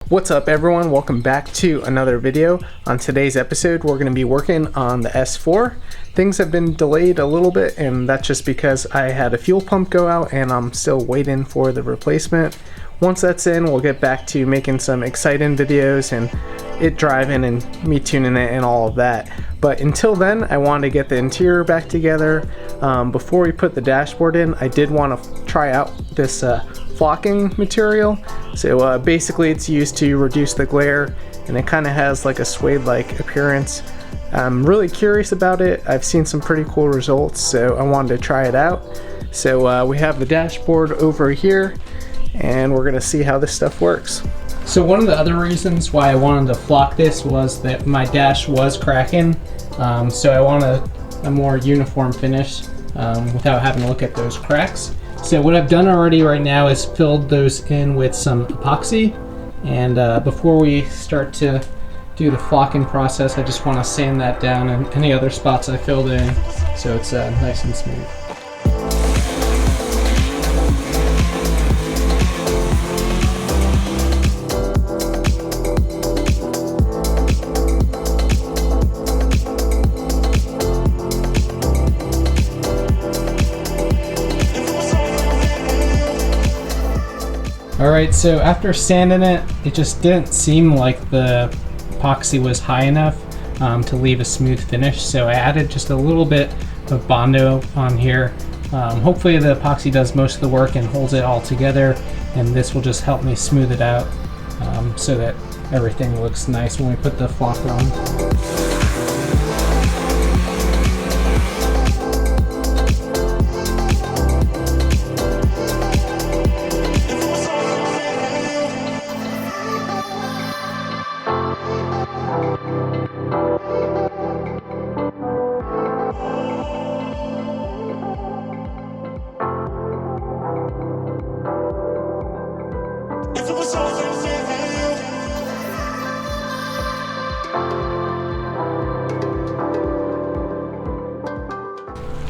What's up everyone, welcome back to another video. On today's episode we're going to be working on the S4. Things have been delayed a little bit, and that's just because I had a fuel pump go out and I'm still waiting for the replacement. Once that's in, we'll get back to making some exciting videos and it driving and me tuning it and all of that. But until then, I wanted to get the interior back together. Before we put the dashboard in, I did want to try out this flocking material. So basically it's used to reduce the glare, and it kind of has like a suede-like appearance. I'm really curious about it. I've seen some pretty cool results, so I wanted to try it out. So we have the dashboard over here, and we're gonna see how this stuff works. So one of the other reasons why I wanted to flock this was that my dash was cracking. So I want a more uniform finish without having to look at those cracks. So what I've done already right now is filled those in with some epoxy. And before we start to do the flocking process, I just want to sand that down and any other spots I filled in so it's nice and smooth. Alright, so after sanding it, it just didn't seem like the epoxy was high enough to leave a smooth finish, so I added just a little bit of Bondo on here. Hopefully the epoxy does most of the work and holds it all together, and this will just help me smooth it out so that everything looks nice when we put the flock on.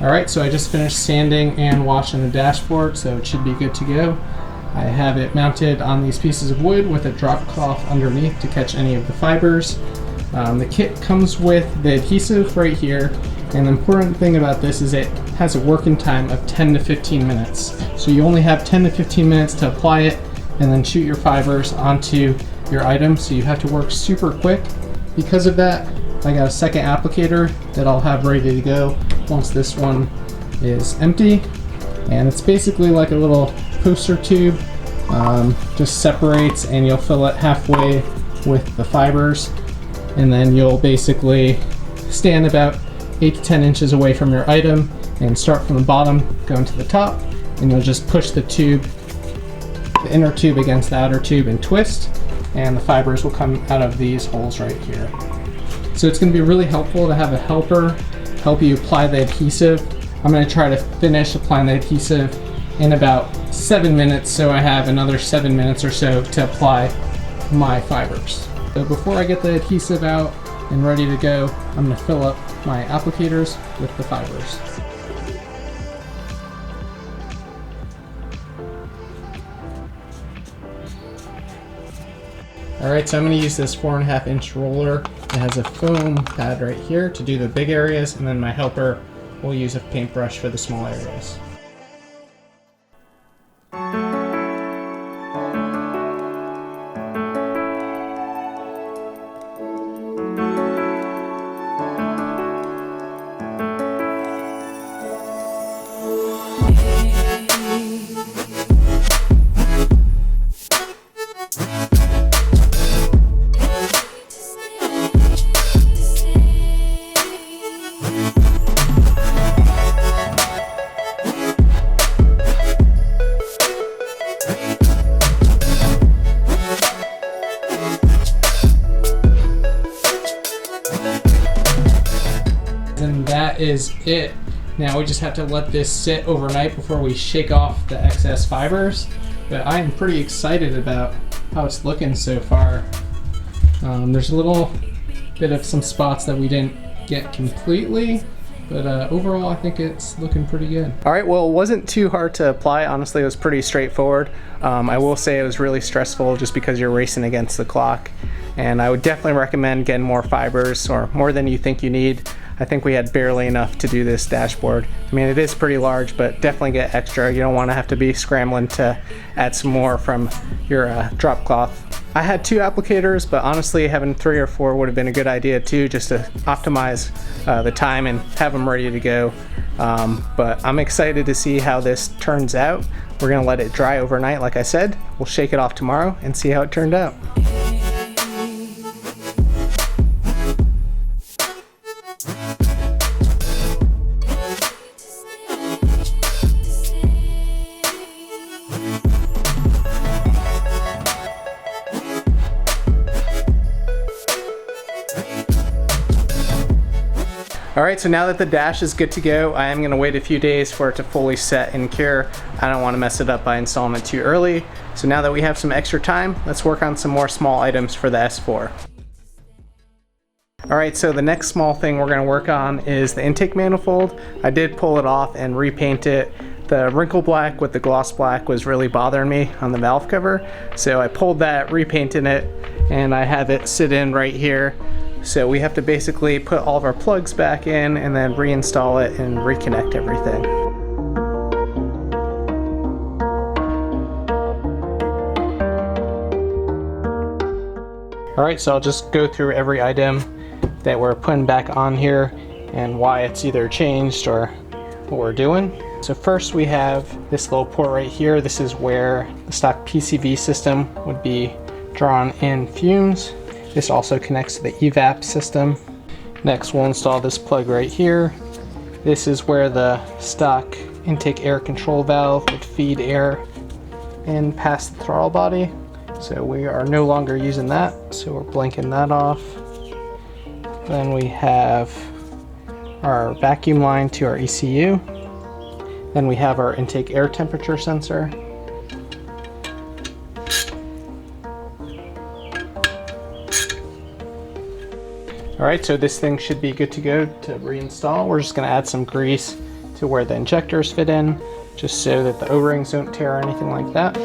Alright, so I just finished sanding and washing the dashboard, so it should be good to go. I have it mounted on these pieces of wood with a drop cloth underneath to catch any of the fibers. The kit comes with the adhesive right here, and the important thing about this is it has a working time of 10 to 15 minutes. So you only have 10 to 15 minutes to apply it and then shoot your fibers onto your item, so you have to work super quick. Because of that, I got a second applicator that I'll have ready to go once this one is empty, and it's basically like a little poster tube. Just separates and you'll fill it halfway with the fibers, and then you'll basically stand about 8 to 10 inches away from your item and start from the bottom going to the top, and you'll just push the tube, the inner tube against the outer tube, and twist, and the fibers will come out of these holes right here. So it's going to be really helpful to have a helper help you apply the adhesive. I'm going to try to finish applying the adhesive in about 7 minutes, so I have another 7 minutes or so to apply my fibers. So before I get the adhesive out and ready to go, I'm going to fill up my applicators with the fibers. Alright, so I'm going to use this 4.5 inch roller. It has a foam pad right here to do the big areas, and then my helper will use a paintbrush for the small areas. And that is it. Now we just have to let this sit overnight before we shake off the excess fibers. But I am pretty excited about how it's looking so far. There's a little bit of some spots that we didn't get completely, But overall, I think it's looking pretty good. All right, well, it wasn't too hard to apply. Honestly, it was pretty straightforward. I will say it was really stressful just because you're racing against the clock. And I would definitely recommend getting more fibers, or more than you think you need. I think we had barely enough to do this dashboard. I mean, it is pretty large, but definitely get extra. You don't want to have to be scrambling to add some more from your drop cloth. I had 2 applicators, but honestly having 3 or 4 would have been a good idea too, just to optimize the time and have them ready to go. But I'm excited to see how this turns out. We're gonna let it dry overnight, like I said. We'll shake it off tomorrow and see how it turned out. Alright, so now that the dash is good to go, I am going to wait a few days for it to fully set and cure. I don't want to mess it up by installing it too early. So now that we have some extra time, let's work on some more small items for the S4. Alright, so the next small thing we're going to work on is the intake manifold. I did pull it off and repaint it. The wrinkle black with the gloss black was really bothering me on the valve cover. So I pulled that, repainted it, and I have it sit in right here. So we have to basically put all of our plugs back in and then reinstall it and reconnect everything. Alright, so I'll just go through every item that we're putting back on here and why it's either changed or what we're doing. So first we have this little port right here. This is where the stock PCV system would be drawn in fumes. This also connects to the evap system. Next we'll install this plug right here. This is where the stock intake air control valve would feed air in past the throttle body. So we are no longer using that, so we're blanking that off. Then we have our vacuum line to our ECU. Then we have our intake air temperature sensor. Alright, so this thing should be good to go to reinstall. We're just going to add some grease to where the injectors fit in, just so that the O-rings don't tear or anything like that.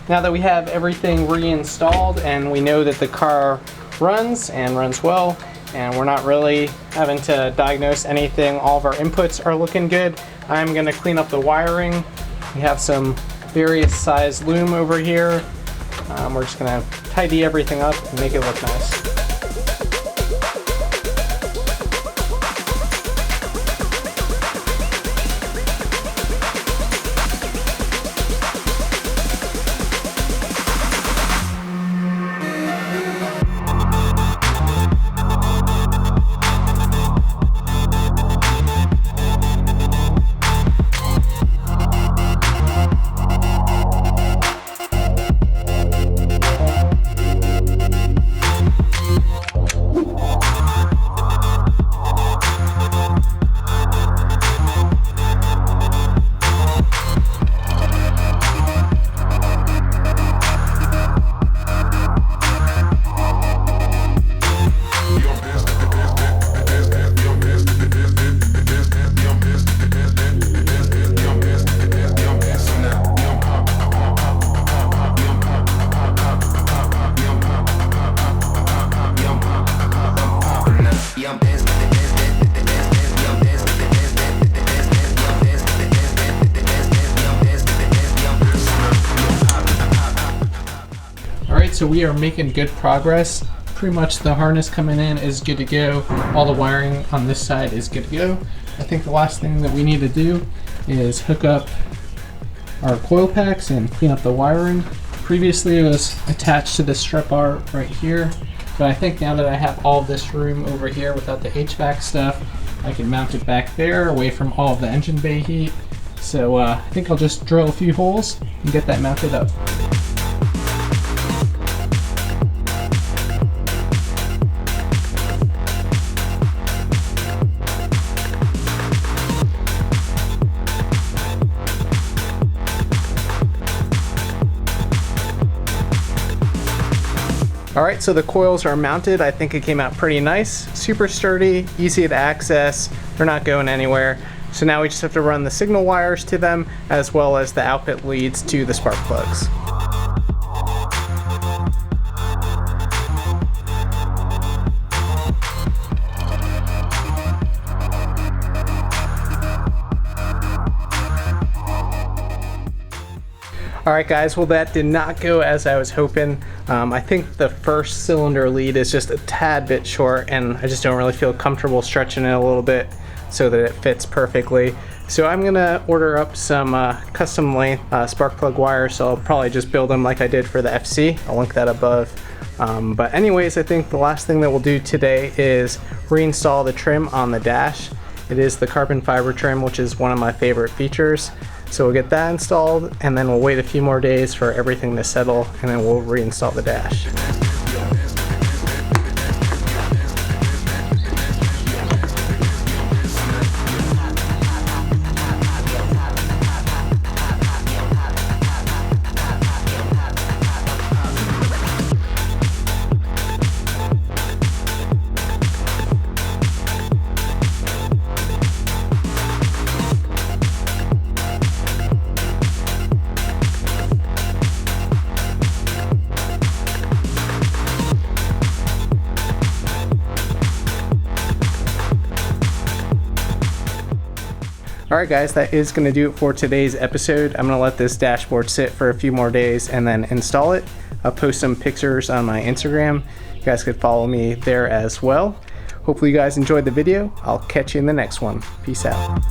Now that we have everything reinstalled and we know that the car runs and runs well, and we're not really having to diagnose anything, all of our inputs are looking good, I'm going to clean up the wiring. We have some various size loom over here. We're just going to tidy everything up and make it look nice. So we are making good progress. Pretty much the harness coming in is good to go. All the wiring on this side is good to go. I think the last thing that we need to do is hook up our coil packs and clean up the wiring. Previously it was attached to this strut bar right here, but I think now that I have all this room over here without the HVAC stuff, I can mount it back there away from all of the engine bay heat. So I think I'll just drill a few holes and get that mounted up. Alright, so the coils are mounted. I think it came out pretty nice. Super sturdy, easy to access, they're not going anywhere. So now we just have to run the signal wires to them, as well as the output leads to the spark plugs. Alright guys, well that did not go as I was hoping. I think the first cylinder lead is just a tad bit short, and I just don't really feel comfortable stretching it a little bit so that it fits perfectly. So I'm gonna order up some custom length spark plug wires, so I'll probably just build them like I did for the FC. I'll link that above. But anyways, I think the last thing that we'll do today is reinstall the trim on the dash. It is the carbon fiber trim, which is one of my favorite features. So we'll get that installed, and then we'll wait a few more days for everything to settle, and then we'll reinstall the dash. Alright guys, that is going to do it for today's episode. I'm going to let this dashboard sit for a few more days and then install it. I'll post some pictures on my Instagram. You guys could follow me there as well. Hopefully you guys enjoyed the video. I'll catch you in the next one. Peace out.